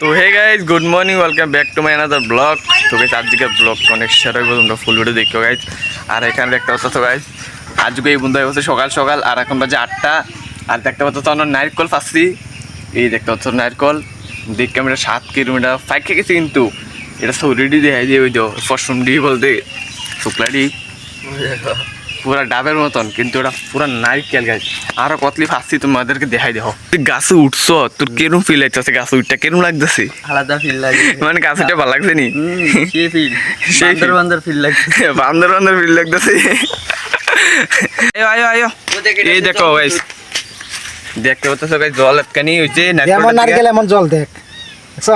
তো hey guys good morning welcome back to my another blog. তো guys আজকের blog অনেক শেয়ার হইব, তোমরা ফুল ভিডিও দেখো গাইজ। আর এখানে দেখতে পাচ্ছ তো গাইজ আজকে এই বন্ধু হচ্ছে সকাল সকাল, আর এখন বাজে 8টা। আর দেখতে পাচ্ছ তো আমার নারকল পাচ্ছি, এই দেখতে পাচ্ছ নারকল। দেখতে আমি 7 কিলোমিটার ফাইক খেয়েছি, কিন্তু এটা সৌরিডি দেখাই দিয়ে ওই তো ফসুমডি বলতে শুক্লাডি পুরা ডাবের মতন, কিন্তু ওটা পুরা নারকেল গাছ। আরো কতলি ফাঁসছি তোমাদেরকে দেখাই দেখো। তুই গাছে উঠছ, তোর কেরম ফিল লাগতেছে? গাছে উঠটা কেরম লাগতেছে? আলাদা ফিল লাগে, মানে গাছে উঠে ভালো লাগছে নি? সেই ফিল, সেই বান্দর ফিল লাগছে, বান্দর ফিল লাগতেছে। আয়ো আয়ো, এই দেখো গাইস, দেখতে পাচ্ছ গাইস জল এতখানি হইছে। এমন নারকেল এমন জল দেখ, দেখছ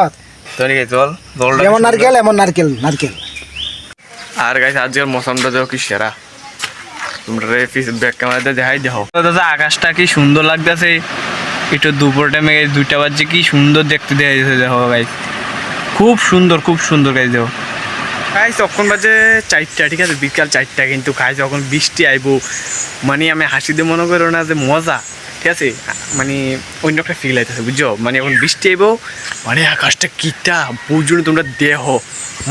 তো নি জল জলটা এমন নারকেল এমন নারকেল নারকেল। আর গাইস আজকের মৌসুমটা দেখো কি সেরা, তোমরা ব্যাক ক্যামেরাতে দেখাই দেখো। দাদা আকাশটা কি সুন্দর লাগতেছে, একটু দুপুর টাইমে 2টা বাজে কি সুন্দর দেখতে দেখা যাচ্ছে। দেখো গাইস খুব সুন্দর গাইস। দেখো গাইস তখন বাজে 4টা, ঠিক আছে বিকাল 4টা, কিন্তু গাইস যখন বৃষ্টি আইব মানে আমি হাসিতে মনে করো না যে মজা, ঠিক আছে মানে অন্য একটা ফিল আইতেছে বুঝছো। মানে এখন বৃষ্টি আইব মানে আকাশটা কিটা বুঝুন তোমরা দেহ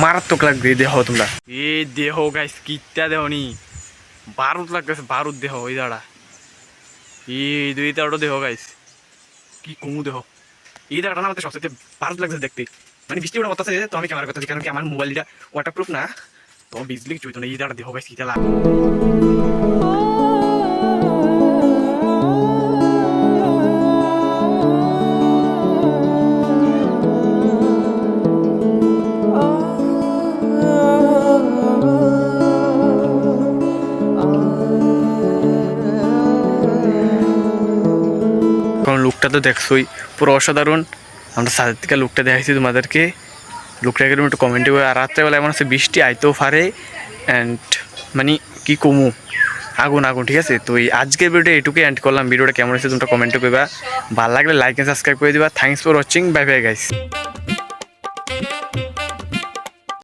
মারাত্মক লাগবে। দেহ তোমরা এই দেহ গাইস কিটা দেহ নি বারুদ লাগতেছে, বারুদ দেহ ওই দাঁড়া এই দুই দাঁড়ো দেহ গাইস কি কমু দেহ। এই দাঁড়াটা না আমাদের সবচেয়ে বারুদ লাগতেছে দেখতে। মানে বৃষ্টি ওটা করতেছে তো আমি ক্যামেরা করতেছি, কারণ কি আমার মোবাইলটা ওয়াটারপ্রুফ না, তো বিজলি চইতো না। এই দাঁড়া দেহ গাইস কিটা লাগে। কারণ লুকটা তো দেখছোই পুরো অসাধারণ। আমরা সাদের থেকে লুকটা দেখাইছি তোমাদেরকে, লুকটা একটু একটু কমেন্টে করে। আর রাত্রেবেলা এমন আছে বৃষ্টি আইতেও পারে, অ্যান্ড মানে কি কমু আগুন আগুন, ঠিক আছে। তো এই আজকের ভিডিওটা এটুকুই এন্ড করলাম। ভিডিওটা কেমন হয়েছে তোমরা কমেন্টে করবা, ভালো লাগলে লাইক এন্ড সাবস্ক্রাইব করে দিবা। Thanks for watching, bye bye guys.